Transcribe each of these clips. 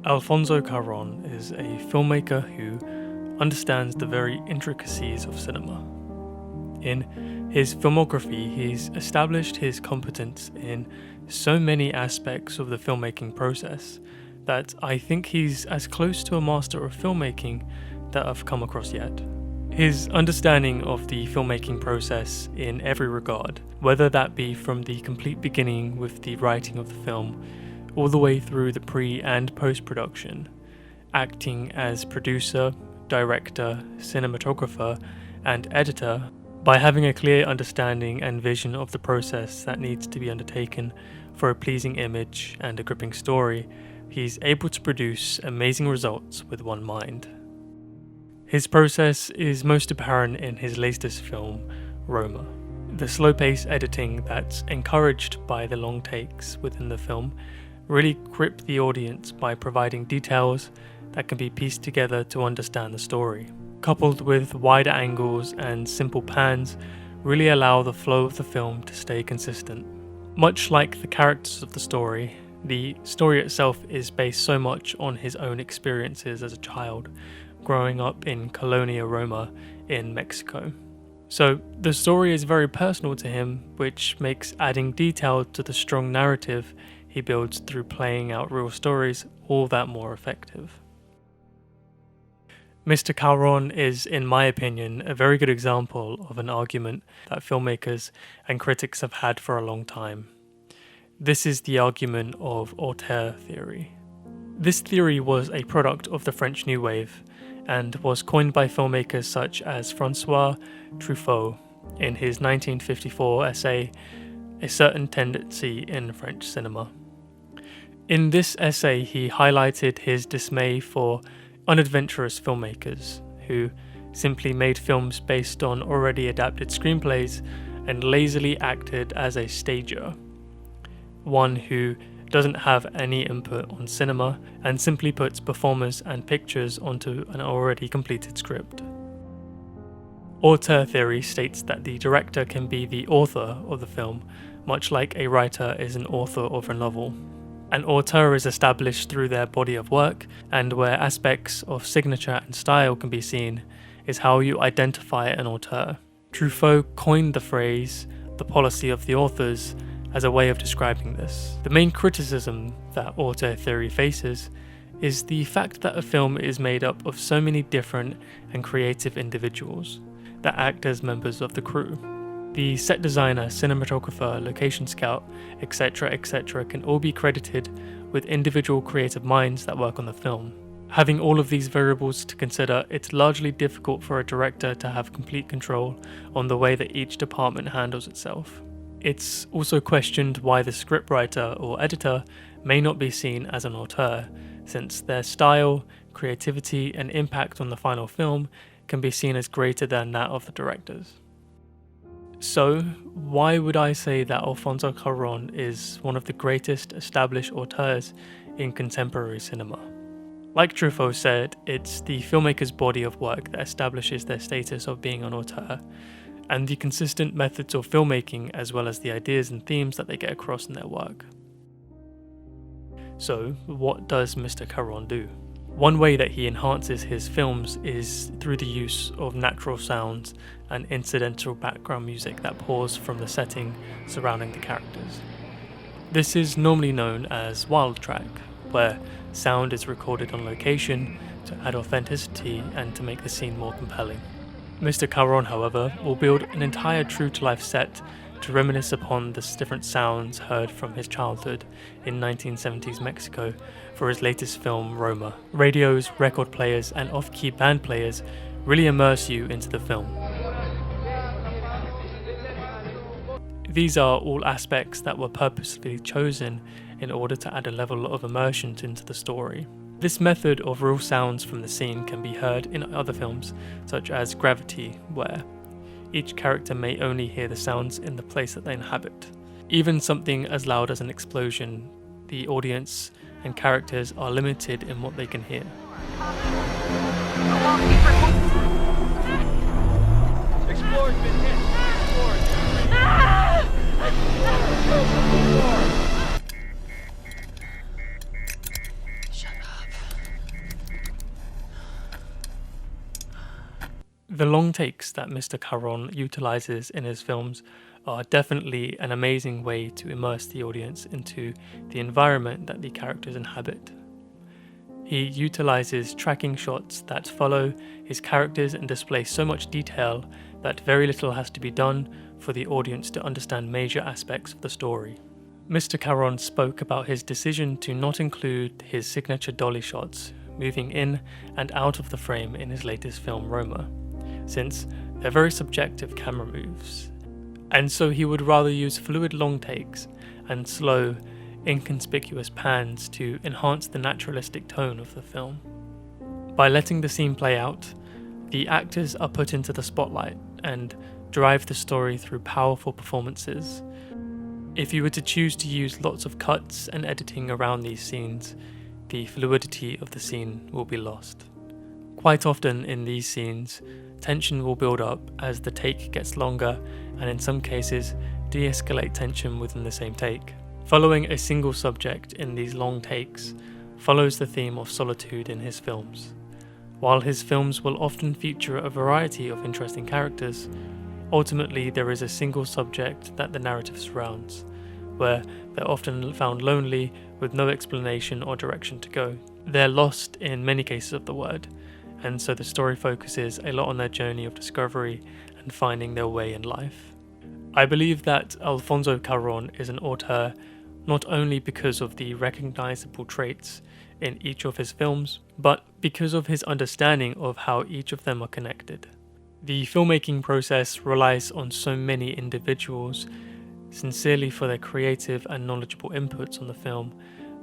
Alfonso Cuarón is a filmmaker who understands the very intricacies of cinema. In his filmography, he's established his competence in so many aspects of the filmmaking process that I think he's as close to a master of filmmaking that I've come across yet. His understanding of the filmmaking process in every regard, whether that be from the complete beginning with the writing of the film, all the way through the pre- and post-production, acting as producer, director, cinematographer, and editor, by having a clear understanding and vision of the process that needs to be undertaken for a pleasing image and a gripping story, he's able to produce amazing results with one mind. His process is most apparent in his latest film, Roma. The slow-paced editing that's encouraged by the long takes within the film really grip the audience by providing details that can be pieced together to understand the story. Coupled with wider angles and simple pans, really allow the flow of the film to stay consistent. Much like the characters of the story itself is based so much on his own experiences as a child, growing up in Colonia Roma in Mexico. So the story is very personal to him, which makes adding detail to the strong narrative he builds through playing out real stories all that more effective. Mr. Caurons is, in my opinion, a very good example of an argument that filmmakers and critics have had for a long time. This is the argument of Auteur theory. This theory was a product of the French New Wave and was coined by filmmakers such as Francois Truffaut in his 1954 essay, A Certain Tendency in French Cinema. In this essay, he highlighted his dismay for unadventurous filmmakers who simply made films based on already adapted screenplays and lazily acted as a stager, one who doesn't have any input on cinema and simply puts performers and pictures onto an already completed script. Auteur theory states that the director can be the author of the film, much like a writer is an author of a novel. An auteur is established through their body of work, and where aspects of signature and style can be seen is how you identify an auteur. Truffaut coined the phrase, the policy of the authors, as a way of describing this. The main criticism that auteur theory faces is the fact that a film is made up of so many different and creative individuals that act as members of the crew. The set designer, cinematographer, location scout, etc. can all be credited with individual creative minds that work on the film. Having all of these variables to consider, it's largely difficult for a director to have complete control on the way that each department handles itself. It's also questioned why the scriptwriter or editor may not be seen as an auteur, since their style, creativity, and impact on the final film can be seen as greater than that of the directors. So, why would I say that Alfonso Cuarón is one of the greatest established auteurs in contemporary cinema? Like Truffaut said, it's the filmmaker's body of work that establishes their status of being an auteur, and the consistent methods of filmmaking as well as the ideas and themes that they get across in their work. So, what does Mr. Cuarón do? One way that he enhances his films is through the use of natural sounds and incidental background music that pours from the setting surrounding the characters. This is normally known as wild track, where sound is recorded on location to add authenticity and to make the scene more compelling. Mr. Caurón, however, will build an entire true-to-life set to reminisce upon the different sounds heard from his childhood in 1970s Mexico for his latest film, Roma. Radios, record players, and off-key band players really immerse you into the film. These are all aspects that were purposely chosen in order to add a level of immersion into the story. This method of real sounds from the scene can be heard in other films, such as Gravity, where each character may only hear the sounds in the place that they inhabit. Even something as loud as an explosion, the audience and characters are limited in what they can hear. Explorer's been hit. Shut up. The long takes that Mr. Caron utilizes in his films are definitely an amazing way to immerse the audience into the environment that the characters inhabit. He utilizes tracking shots that follow his characters and display so much detail that very little has to be done for the audience to understand major aspects of the story. Mr. Caron spoke about his decision to not include his signature dolly shots moving in and out of the frame in his latest film Roma, since they're very subjective camera moves, and so he would rather use fluid long takes and slow, inconspicuous pans to enhance the naturalistic tone of the film. By letting the scene play out, the actors are put into the spotlight and drive the story through powerful performances. If you were to choose to use lots of cuts and editing around these scenes, the fluidity of the scene will be lost. Quite often in these scenes, tension will build up as the take gets longer, and in some cases, de-escalate tension within the same take. Following a single subject in these long takes follows the theme of solitude in his films. While his films will often feature a variety of interesting characters, ultimately there is a single subject that the narrative surrounds, where they're often found lonely with no explanation or direction to go. They're lost in many cases of the word, and so the story focuses a lot on their journey of discovery and finding their way in life. I believe that Alfonso Cuarón is an auteur not only because of the recognizable traits in each of his films, but because of his understanding of how each of them are connected. The filmmaking process relies on so many individuals sincerely for their creative and knowledgeable inputs on the film,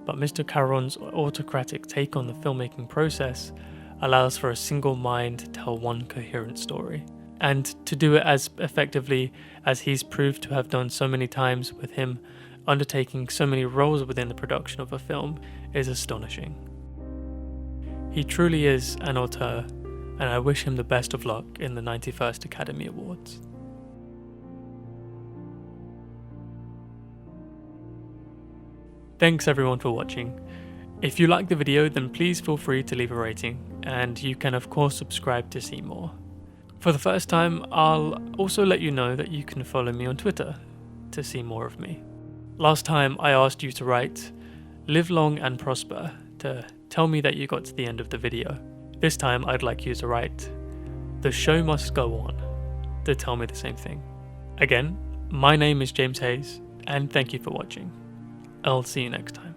but Mr. Caron's autocratic take on the filmmaking process allows for a single mind to tell one coherent story, and to do it as effectively as he's proved to have done so many times, with him undertaking so many roles within the production of a film, is astonishing. He truly is an auteur, and I wish him the best of luck in the 91st Academy Awards. Thanks everyone for watching. If you liked the video, then please feel free to leave a rating, and you can of course subscribe to see more. For the first time, I'll also let you know that you can follow me on Twitter to see more of me. Last time I asked you to write, "Live long and prosper," to tell me that you got to the end of the video. This time I'd like you to write, "The show must go on," to tell me the same thing. Again, my name is James Hayes, and thank you for watching. I'll see you next time.